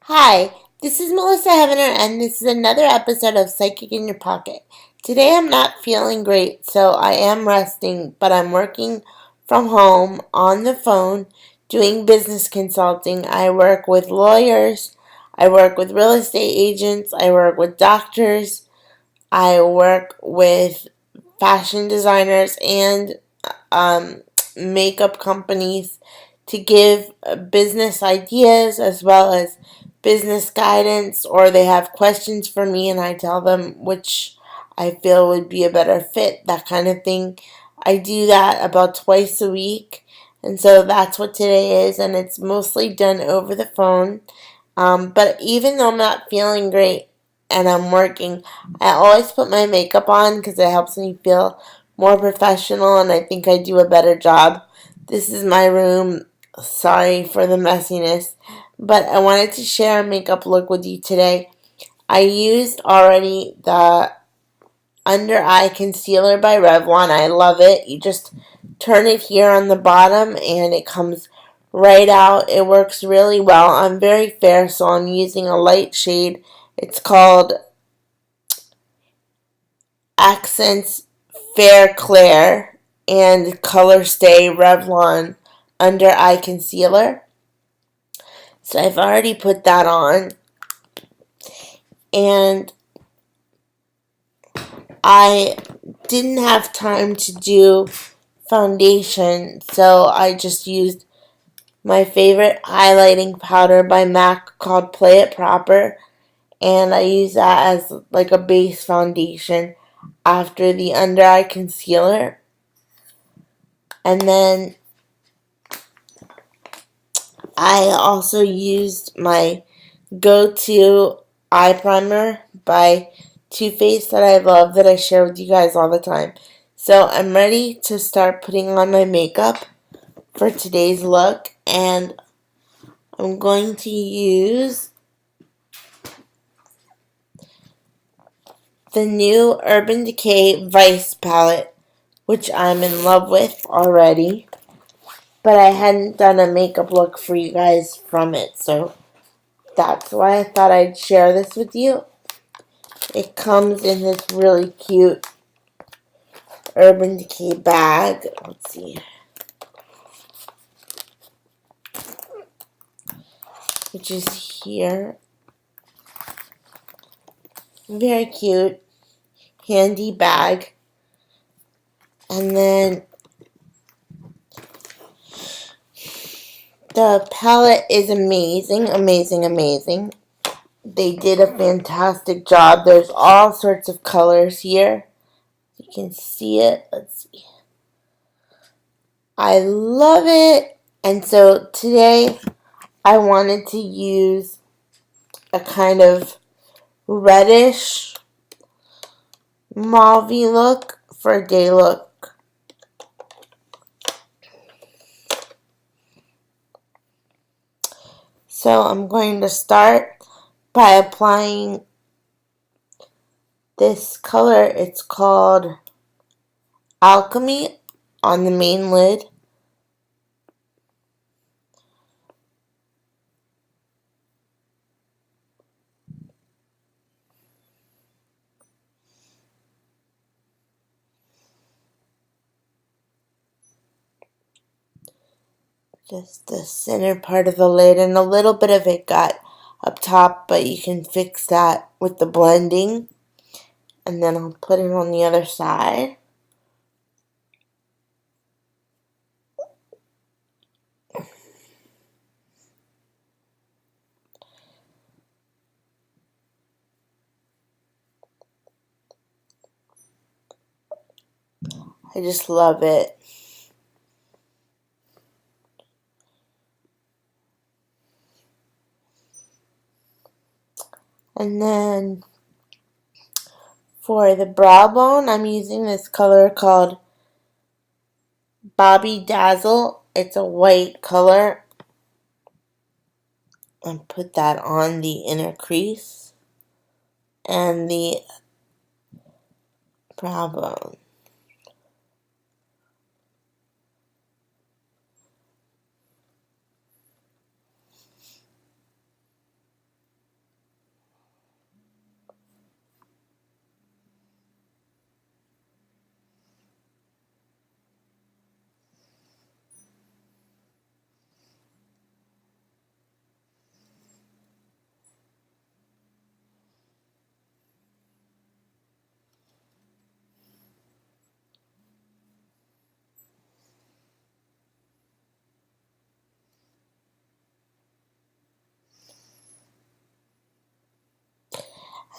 Hi, this is Melissa Heavener, and this is another episode of Psychic in Your Pocket. Today I'm not feeling great, so I am resting, but I'm working from home on the phone doing business consulting. I work with lawyers, I work with real estate agents, I work with doctors, I work with fashion designers and um, makeup companies to give business ideas as well as business guidance, or they have questions for me and I tell them which I feel would be a better fit, that kind of thing. I do that about twice a week, and so that's what today is, and it's mostly done over the phone. But even though I'm not feeling great and I'm working, I always put my makeup on because it helps me feel more professional and I think I do a better job. This is my room. Sorry for the messiness, but I wanted to share a makeup look with you today. I used already the under eye concealer by Revlon. I love it. You just turn it here on the bottom and it comes right out. It works really well. I'm very fair, so I'm using a light shade. It's called Accents Fair Clair and Color Stay Revlon Under Eye Concealer. So I've already put that on, and I didn't have time to do foundation, so I just used my favorite highlighting powder by MAC called Play It Proper, and I use that as like a base foundation after the under eye concealer. And then I also used my go-to eye primer by Too Faced that I love, that I share with you guys all the time. So I'm ready to start putting on my makeup for today's look, and I'm going to use the new Urban Decay Vice palette, which I'm in love with already, but I hadn't done a makeup look for you guys from it, so that's why I thought I'd share this with you. It comes in this really cute Urban Decay bag. Let's see, which is here. Very cute, handy bag. And then the palette is amazing, amazing, amazing. They did a fantastic job. There's all sorts of colors here. You can see it. Let's see. I love it. And so today I wanted to use a kind of reddish mauve look for a day look. So I'm going to start by applying this color. It's called Alchemy on the main lid. Just the center part of the lid, and a little bit of it got up top, but you can fix that with the blending. And then I'll put it on the other side. I just love it. And then for the brow bone, I'm using this color called Bobby Dazzle. It's a white color. And put that on the inner crease and the brow bone.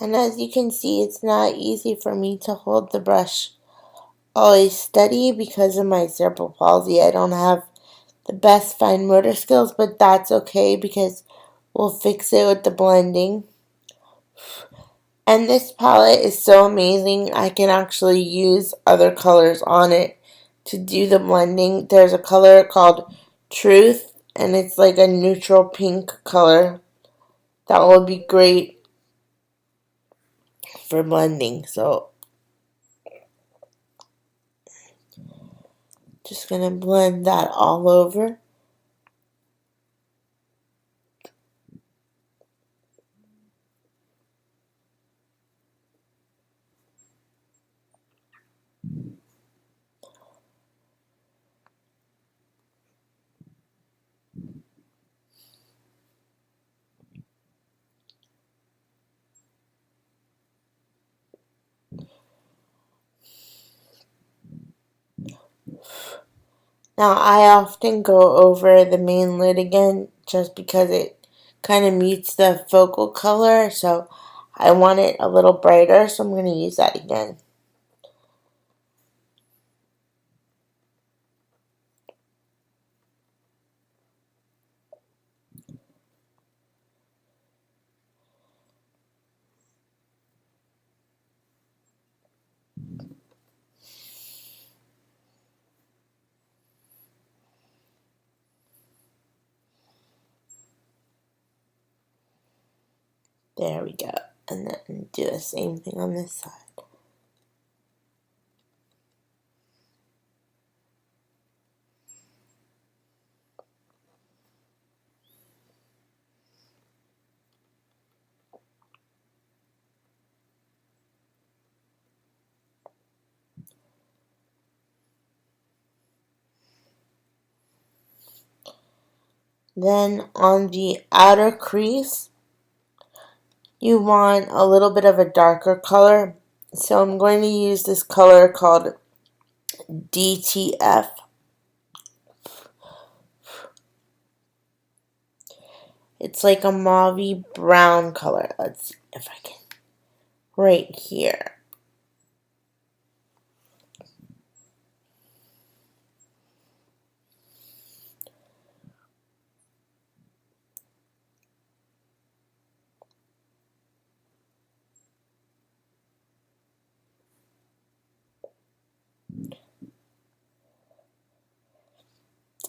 And as you can see, it's not easy for me to hold the brush always steady because of my cerebral palsy. I don't have the best fine motor skills, but that's okay because we'll fix it with the blending. And this palette is so amazing. I can actually use other colors on it to do the blending. There's a color called Truth, and it's like a neutral pink color that will be great for blending. So just gonna blend that all over. Now I often go over the main lid again just because it kind of mutes the focal color, so I want it a little brighter, so I'm going to use that again. There we go. And then do the same thing on this side. Then on the outer crease, you want a little bit of a darker color. So I'm going to use this color called DTF. It's like a mauvey brown color. Let's see if I can. Right here.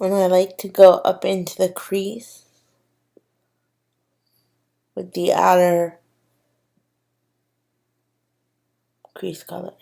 And I like to go up into the crease with the outer crease color.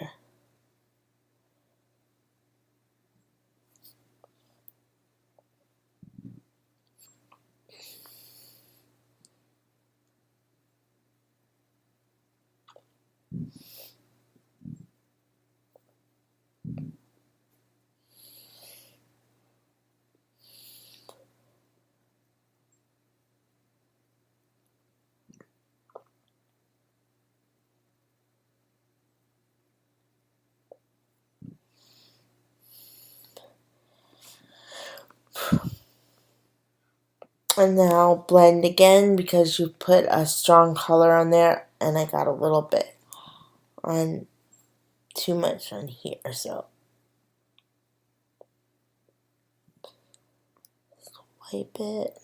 And now blend again because you put a strong color on there and I got a little bit on too much on here, so wipe it.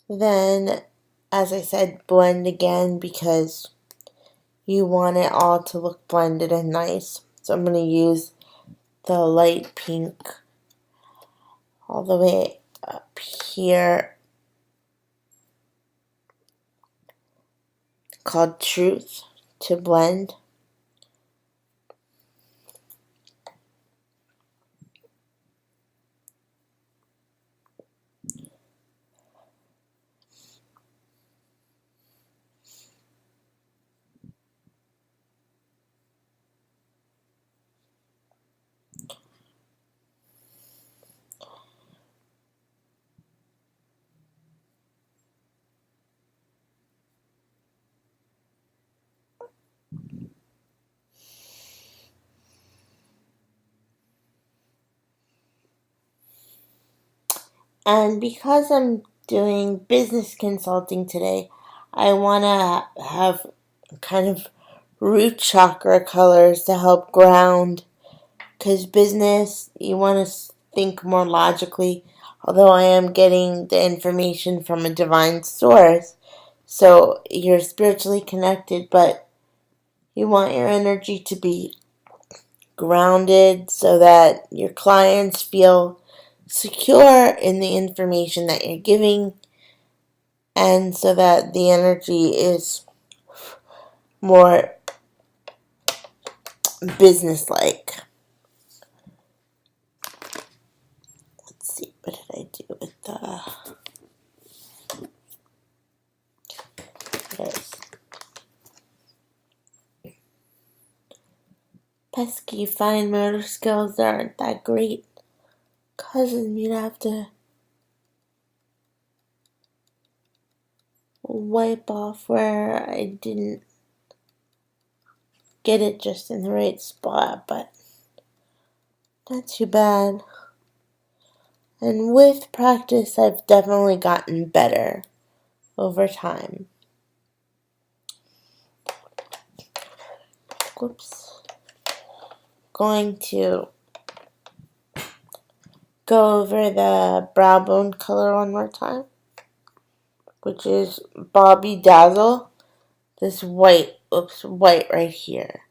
Then, as I said, blend again because you want it all to look blended and nice. So I'm going to use the light pink all the way up here called Truth to blend. And because I'm doing business consulting today. I want to have kind of root chakra colors to help ground, because business, you want to think more logically, although I am getting the information from a divine source. So you're spiritually connected, but you want your energy to be grounded so that your clients feel secure in the information that you're giving, and so that the energy is more business-like. Let's see, what did I do with the... There's pesky fine motor skills that aren't that great, causing me to have to wipe off where I didn't get it just in the right spot, but not too bad. And with practice, I've definitely gotten better over time. Whoops. Going to go over the brow bone color one more time, which is Bobby Dazzle. This white right here.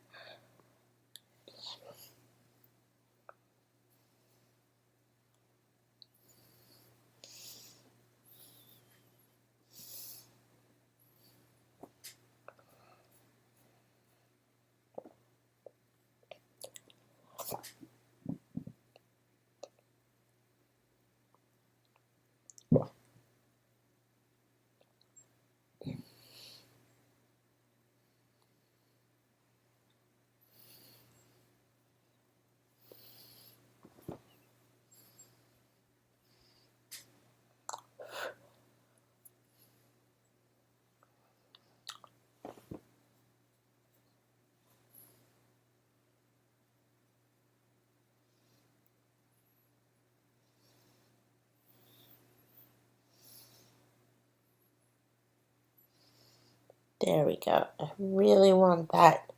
There we go. I really want that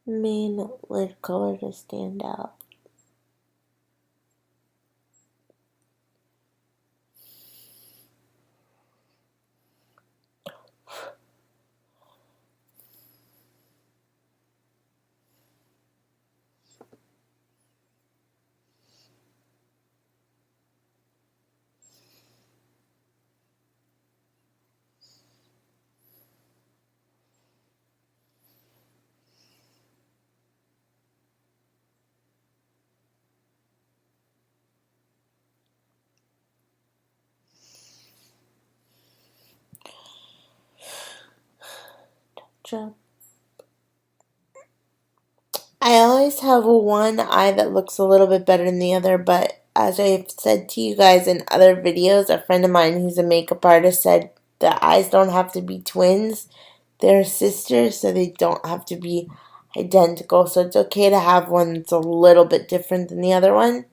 main lid color to stand out. I always have one eye that looks a little bit better than the other, but as I've said to you guys in other videos, a friend of mine who's a makeup artist said the eyes don't have to be twins. They're sisters, so they don't have to be identical. So it's okay to have one that's a little bit different than the other one.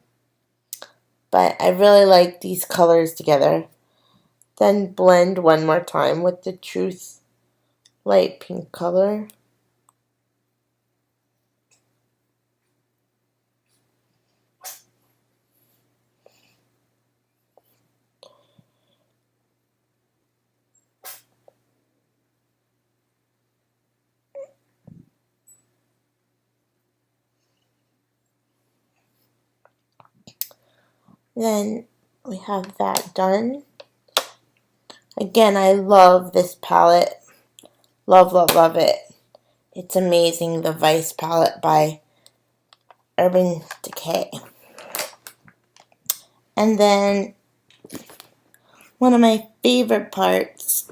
But I really like these colors together. Then blend one more time with the Truth light pink color. Then we have that done. Again, I love this palette. Love, love, love it. It's amazing, the Vice palette by Urban Decay. And then one of my favorite parts,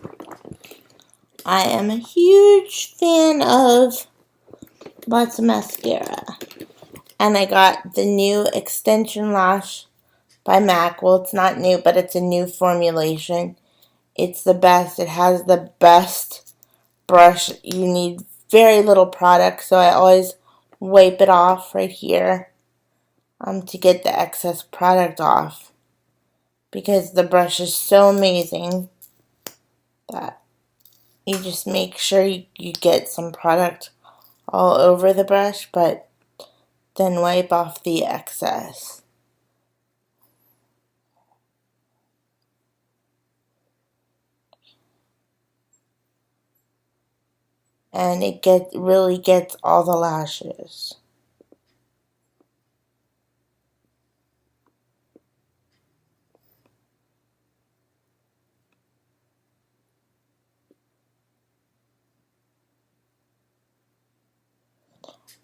I am a huge fan of lots of mascara. And I got the new Extension Lash by MAC. Well, it's not new, but it's a new formulation. It's the best. It has the best brush. You need very little product, so I always wipe it off right here to get the excess product off. because the brush is so amazing that you just make sure you get some product all over the brush, but then wipe off the excess. And it really gets all the lashes.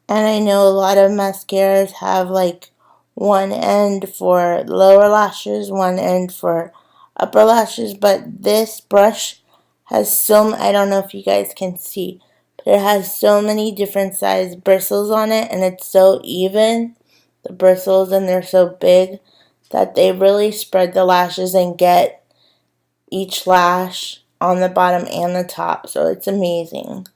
And I know a lot of mascaras have like one end for lower lashes, one end for upper lashes, but this brush has I don't know if you guys can see, but it has so many different size bristles on it, and it's so even, the bristles, and they're so big that they really spread the lashes and get each lash on the bottom and the top, so it's amazing.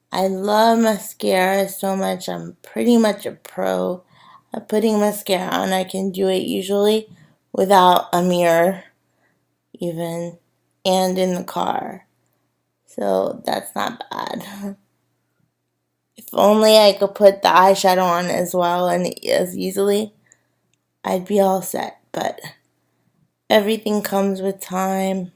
I love mascara so much. I'm pretty much a pro at putting mascara on. I can do it usually without a mirror, even, and in the car. So that's not bad. If only I could put the eyeshadow on as well and as easily, I'd be all set. But everything comes with time.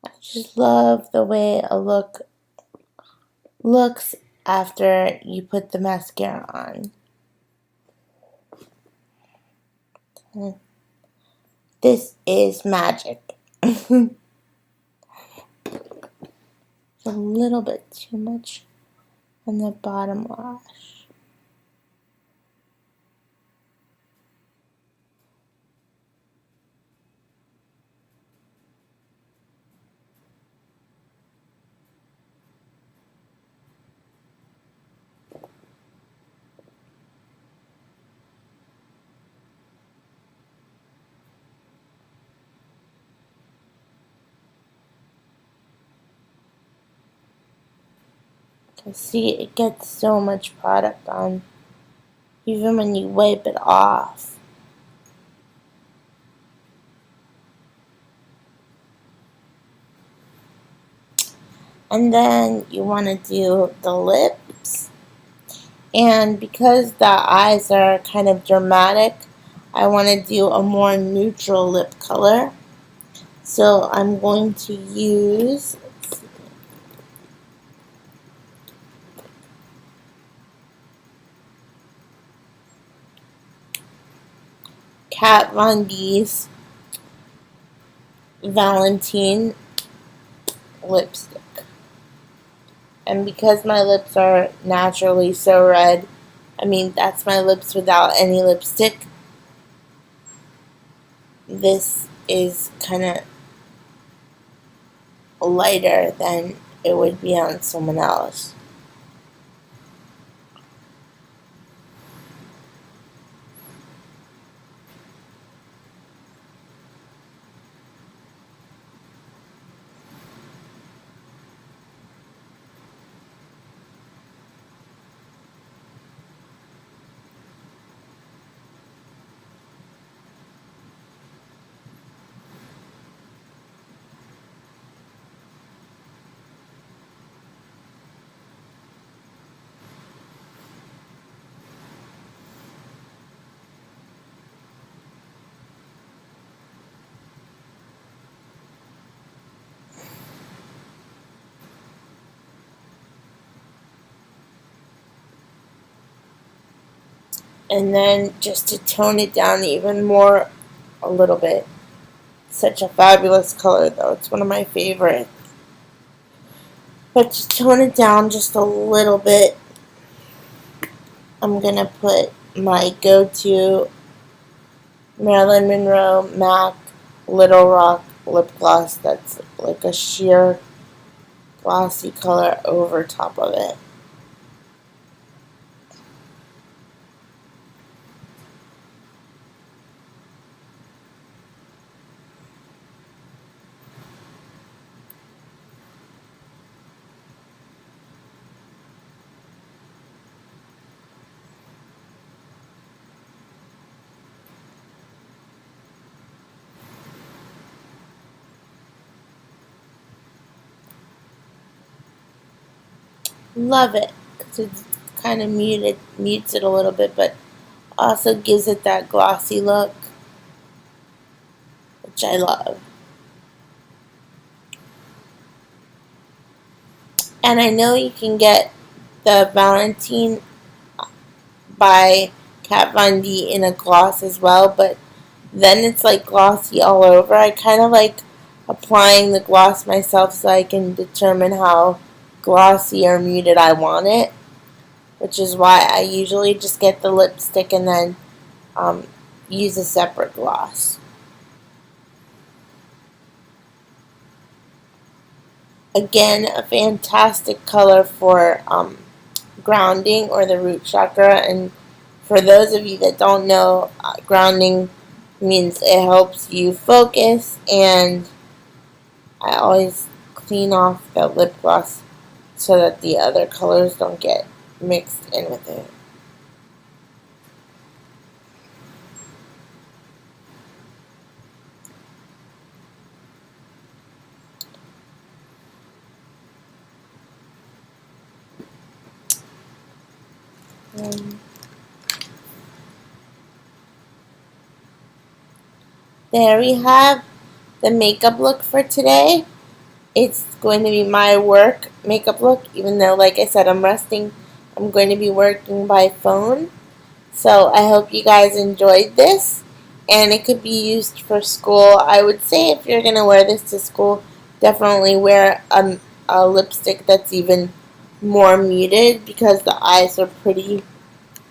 I just love the way a look looks after you put the mascara on. This is magic. A little bit too much on the bottom lash. See, it gets so much product on, even when you wipe it off. And then you want to do the lips. And because the eyes are kind of dramatic, I want to do a more neutral lip color. So I'm going to use Kat Von D's Valentine lipstick. And because my lips are naturally so red, I mean, that's my lips without any lipstick, this is kind of lighter than it would be on someone else. And then just to tone it down even more a little bit. Such a fabulous color though. It's one of my favorites. But to tone it down just a little bit, I'm going to put my go-to Marilyn Monroe MAC Little Rock lip gloss that's like a sheer glossy color over top of it. Love it because it's kind of mutes it a little bit, but also gives it that glossy look, which I love. And I know you can get the Valentine by Kat Von D in a gloss as well, but then it's like glossy all over. I kind of like applying the gloss myself so I can determine how glossy or muted I want it, which is why I usually just get the lipstick and then use a separate gloss. Again, a fantastic color for grounding or the root chakra. And for those of you that don't know, grounding means it helps you focus, and I always clean off the lip gloss so that the other colors don't get mixed in with it. There we have the makeup look for today. It's going to be my work makeup look, even though, like I said, I'm resting. I'm going to be working by phone. So I hope you guys enjoyed this, and it could be used for school. I would say if you're going to wear this to school, definitely wear a lipstick that's even more muted because the eyes are pretty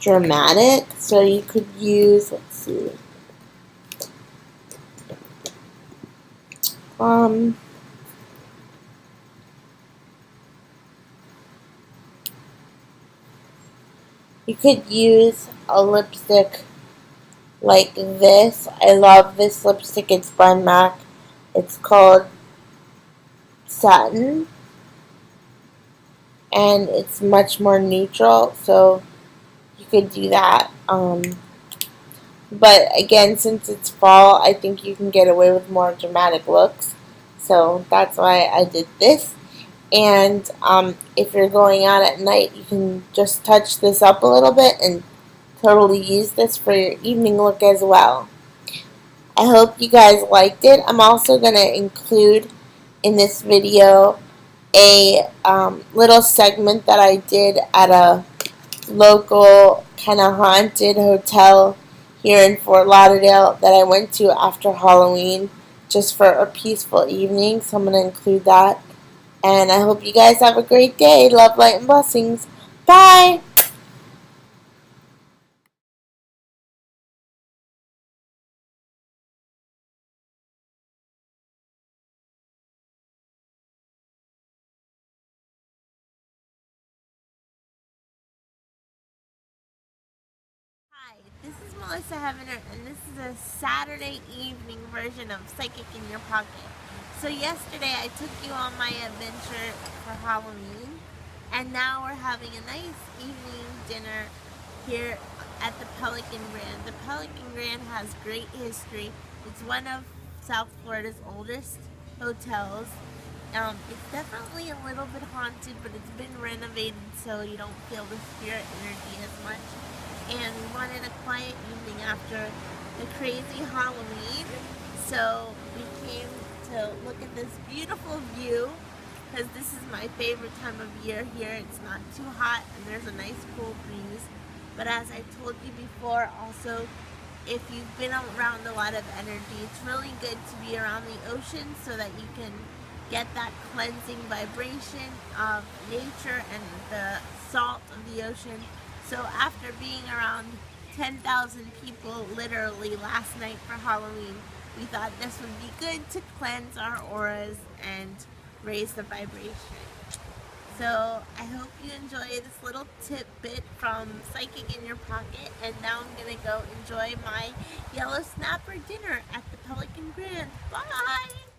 dramatic. So you could use, let's see, you could use a lipstick like this. I love this lipstick. It's by MAC. It's called Satin, and it's much more neutral, so you could do that. But again, since it's fall, I think you can get away with more dramatic looks, so that's why I did this. And if you're going out at night, you can just touch this up a little bit and totally use this for your evening look as well. I hope you guys liked it. I'm also going to include in this video a little segment that I did at a local kind of haunted hotel here in Fort Lauderdale that I went to after Halloween just for a peaceful evening. So I'm going to include that. And I hope you guys have a great day. Love, light, and blessings. Bye! Hi, this is Melissa Heavener, and this is a Saturday evening version of Psychic in Your Pocket. So yesterday I took you on my adventure for Halloween, and now we're having a nice evening dinner here at the Pelican Grand. The Pelican Grand has great history. It's one of South Florida's oldest hotels. It's definitely a little bit haunted, but it's been renovated so you don't feel the spirit energy as much. And we wanted a quiet evening after the crazy Halloween, so we came to look at this beautiful view because this is my favorite time of year here. It's not too hot and there's a nice cool breeze, But as I told you before, also, if you've been around a lot of energy, it's really good to be around the ocean so that you can get that cleansing vibration of nature and the salt of the ocean. So after being around 10,000 people literally last night for Halloween, we thought this would be good to cleanse our auras and raise the vibration. So I hope you enjoy this little tidbit from Psychic in Your Pocket. And now I'm going to go enjoy my yellow snapper dinner at the Pelican Grand. Bye!